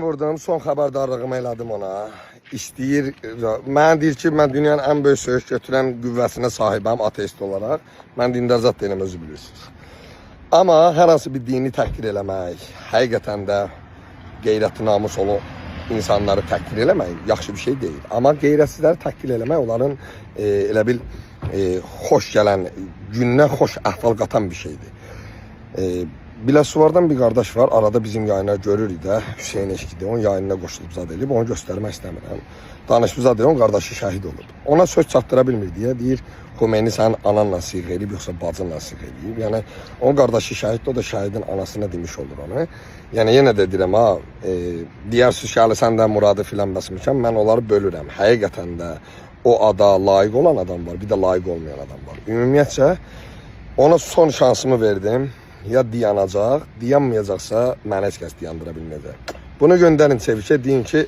Vurdum, son xəbərdarlığımı elədim ona. İstəyir, mən deyir ki, mən dünyanın ən böyük söyüş götürən qüvvəsinə sahibəm ateist olaraq. Mən dindar zat deyiləm, özü bilirsiniz. Amma hər hansı bir dini təhqir eləmək, həqiqətən də qeyrətli namus olan insanları təhqir eləmək yaxşı bir şey deyil. Amma qeyrətsizləri təhqir eləmək onların elə bil xoş gələn, gününə xoş əhval qatan bir şeydir. Biləsuvardan bir qardaş var, arada bizim yayına görürük də, Hüseyin Eşkidir, onun yayınına qoşulub zad eləyib, onu göstərmək istəmirəm. Danışıb zad eləyib, onun qardaşı şəhid olub. Ona söz çatdıra bilmir deyə, deyir, Xomeyni sənin ananla siğ eləyib, yoxsa bacınla siğ eləyib. Yəni, onun qardaşı şəhiddir, o da şəhidin anasına demiş olur onu. Yəni, yenə də deyirəm, deyərsiniz ki, əli səndən muradı filan bəsmişəm, mən onları bölürəm. Həqiqətən də o ada layiq olan adam var, bir də layiq olmayan adam var. Ümumiyyətcə, ona son şansımı verdim. Ya dayanacaq, dayanmayacaqsa mənə heç kəs dayandıra bilməyəcək. Bunu göndərin Çevikə, deyin ki,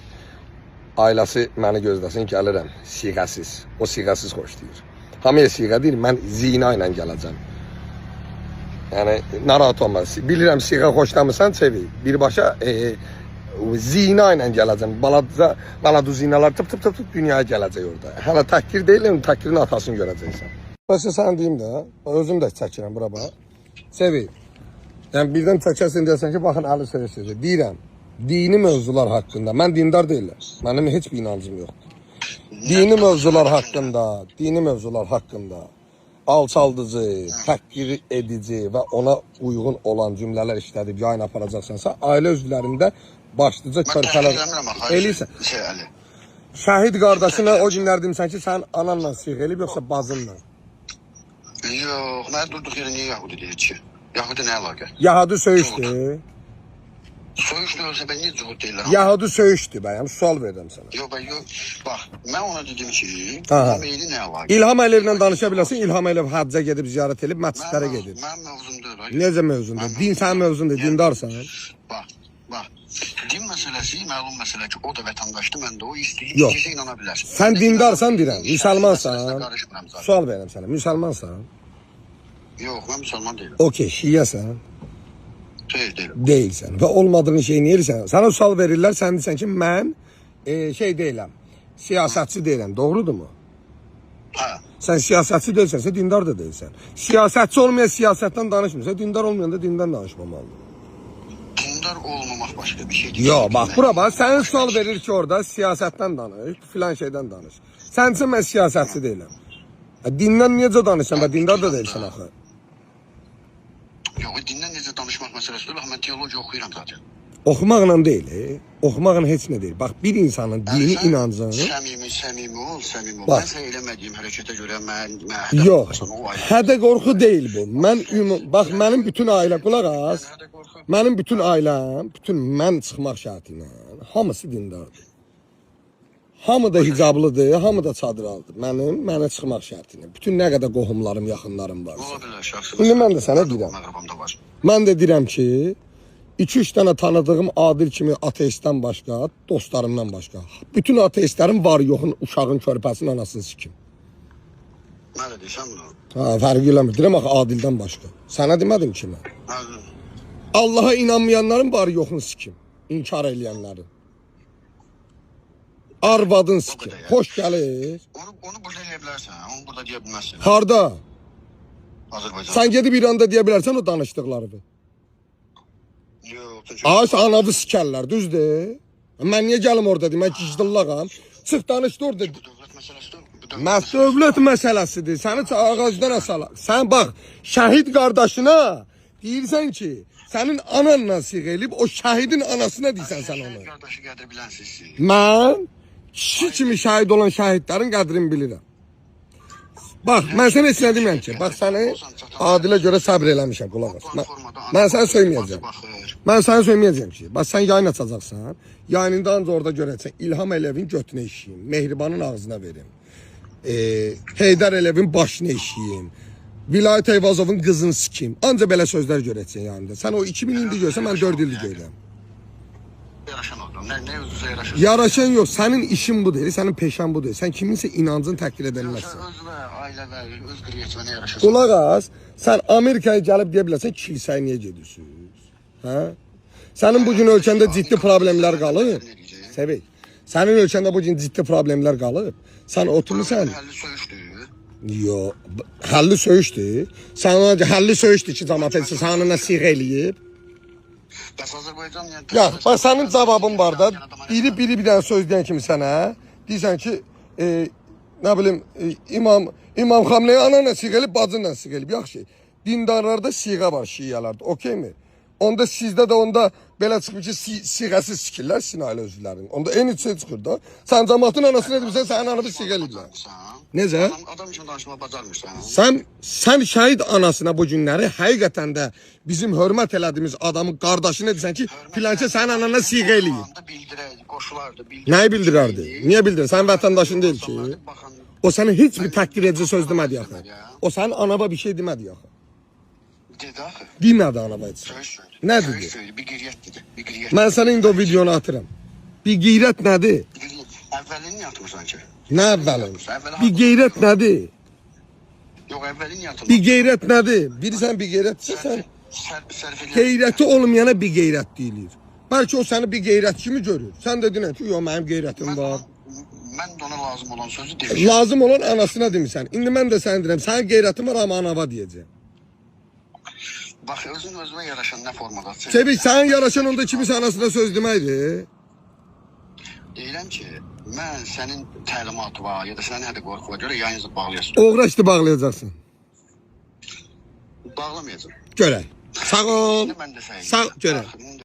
ailəsi məni gözləsin, gəlirəm, siğəsiz. O siğəsiz xoşlayır. Hamıya siğə deyir, mən zina ilə gələcəm. Yəni, narahat olma. Bilirəm, siğə xoşlamırsan Çevik. Birbaşa zina ilə gələcəm. Baladu zinalar tıp dünyaya gələcək orada. Hələ təhqir deyiləm, təhqirin atasını görəcəksən. Bəs sən deyim də, özüm də çəkirəm bura bax. Çevik. Yəni birdən çəkərsən deyəsən ki, baxın əli söyürsünüz. Deyirəm, dini mövzular haqqında, mən dindar deyiləm, mənim heç bir inancım yoxdur. Dini mövzular haqqında alçaldıcı, təhqir edici və ona uyğun olan cümlələr işlədib yayın aparacaqsansa, ailə üzvlərində başlıca körpələr eləyirsən. Şəhid qardaşına o günlər demişsən ki, sən ananla siğ eləyib, yoxsa bacınla? Yox, mən durduq yerə niyə Yahudi deyir ki? Yahudi nə əlaqə? Yahudi söyüşdür. Söyüşdür ölsə mən niyə cuhud deyirlər? Yahudi söyüşdür bəyəm, sual verdim sənə. Yox, bax, mən ona dedim ki, İlham Əliyev nə əlaqə? İlham Əliyevlə danışa bilərsin, İlham Əliyev həccə gedib, ziyarət edib, məscidlərə gedib. Mən mövzumdur. Necə mövzumdur? Din sənin mövzundur, dindarsan. Bax, din məsələsi məlum məsələ ki, o da vətəndaşdır, mən də o istəyir, kimsə inana bilər. Sən dindarsan deyirəm, müsəlmansan. Sual verirəm sənə, müsəlmansan. Yox, mən müsəlman deyiləm. Okey, şiyəsən. Deyiləm. Deyilsən və olmadığın şeyi niyə eləyirsən? Sənə sual verirlər, sən deyirsən ki, mən deyiləm, siyasətçi deyiləm, doğrudurmu? Hə. Sən siyasətçi deyilsənsə, dindar da deyilsən. Siyasətçi olmayan siyasətdən danışmırsa, dindar olmayan da dindən danışmamalıdır. Dindar olmamaq başqa bir şey deyil. Yox, bax, bura bax, sənin sual verir ki, orada siyasətdən danış, filan şeydən danış. Sən üçün mən siyasətçi deyiləm. Dindən necə danışsan və dindar da deyilsən axı. Yox, dindən necə danışmaq məsələsi deyil, mən teologiya oxuyuram zaten. Oxumaqla deyil, oxumaqla heç nə deyil. Bax, bir insanın dini inancını... Səmimi ol. Mən sən eləmədiyim hərəkətə görə mən... Yox, hədə qorxu deyil bu. Bax, mənim bütün ailə, qulaq az. Mənim bütün ailəm, mən çıxmaq şərti ilə, hamısı dindardır. Hamı da hicablıdır, hamı da çadır aldı. Mənə çıxmaq şərti ilə. Bütün nə qədər qohumlarım, yaxınlarım varsa. Ola bilər, şəxsi. İndi mən də sənə deyirəm. Mən də deyirəm ki, 2-3 dənə tanıdığım Adil kimi ateistdən başqa, dostlarımdan başqa. Bütün ateistlərin var yoxun uşağın körpəsinin anasını sikim. Mən də deyirsən bunu. Fərqi eləmir. Deyirəm axı Adildən başqa. Sənə demədim ki mən. Allaha inanmayanların var yoxunu sikim. İnkar eləyənlərin. Arvadın sikim. Xoş gəlir. Onu burada eləyə bilərsən, onu burada deyə bilməzsən. Harda? Azərbaycan. Sən gedib İranda deyə bilərsən o danışdıqlarını. Yox. Anadı sikərlər, düzdür? Mən niyə gəlim orada deyim, mən gicdillağam. Çıx danışdı orada. Dövlət məsələsidir. Səni ağacdan asala. Sən bax, şəhid qardaşına deyirsən ki, sənin ananla siğ elib, o şəhidin anasına deyirsən sən onu. Şəhid qardaşı qədir bilənsiniz. Mən kişi kimi şəhid olan şəhidlərin qədrini bilirəm. Bax, mən sənə heç nə deməyəm ki, bax səni Adilə görə səbr eləmişəm, qulaq as. Mən səni söyməyəcəm. Mən səni söyməyəcəm ki, bax sən yayın açacaqsan, yayınında ancaq orada görəcəksən, İlham Əliyevin götünə işiyim, Mehribanın ağzına verim, Heydər Əliyevin başına işiyim, Vilayət Eyvazovun qızını sikim, ancaq belə sözlər görəcəksən yayında. Sən o 2000 ildir görsən, mən 4 ildir görürəm. Yaraşan oldum, nə özünüzə yaraşan? Yaraşan yox, sənin işin bu deyil, sənin peşən bu deyil. Sən kiminsə inancını təhqir edilməzsən. Özünə, ailə və öz qriyyətinə yaraşasan. Qulaq az, sən Amerikaya gəlib deyə bilərsən, kilsəyə niyə gedirsiniz? Hə? Sənin bu gün ölkəndə ciddi problemlər qalıb. Səbək. Sənin ölkəndə bu gün ciddi problemlər qalıb. Sən oturmusan. Həlli söyüşdür. Yox, həlli söyüşdür. Sən həlli söyüşdür ki, cəmaət etsə sənə siğə eləyib. Bəs Azərbaycan yəni... Ya, bax sənin cavabın var da. Biri bir dənə söz deyən kimi sənə deyirsən ki, nə bilim, İmam Xamneyi ananla siğə elib, bacınla siğə eləyib. Yaxşı, dindarlarda siğə var şiyalarda, okey mi? Onda sizdə də onda belə çıxır ki, siğəsiz sikirlər sizin ailə özvlərinin. Onda eyni şey çıxır da. Sən cəmaatın anasını edibsən, sənin ananı siğə eləyiblər. Necə? Adam üçün danışmağı bacarmırsan. Sən şəhid anasına bu günləri həqiqətən də bizim hörmət elədiyimiz adamın qardaşını edirsən ki, filankə sənin anana siğə eləyib. Qoşulardı, Nəyi bildirərdi? Niyə bildirir? Sən vətəndaşın deyil ki. O sənə heç bir təhqir edici söz demədi yaxı. O sənin anava bir şey demədi yaxı. Dedi axı. Demədi anava heç. Nə dedi? Bir qeyrət dedi. Bir qeyrət. Mən sənə indi o videonu atıram. Bir qeyrət nədir? Əvvəlini yatmırsan ki. Nə əvvəlin? Bir qeyrət nədir? Yox, əvvəlini yatmırsan. Bir qeyrət nədir? Bilirsən bir qeyrətsə sən qeyrəti olmayana bir qeyrət deyilir. Bəlkə o səni bir qeyrət kimi görür. Sən də deyirsən ki, yox mənim qeyrətim var. Mən də ona lazım olan sözü demişəm. Lazım olan anasına demirsən. İndi mən də sənə deyirəm, sənin qeyrətin var amma anava deyəcəm. Bax, özün özünə yaraşan nə formada? Səbik, sənin yaraşan onda kimisə anasına söz deməkdir. Deyirəm ki, mən sənin təlimatı var, ya da sənin hədə qorxuva görə yayınızı bağlayasın. Oğra işdi bağlayacaqsın. Bağlamayacağım. Görək. Sağ ol. Mən də səhiyyə. Sağ, görək.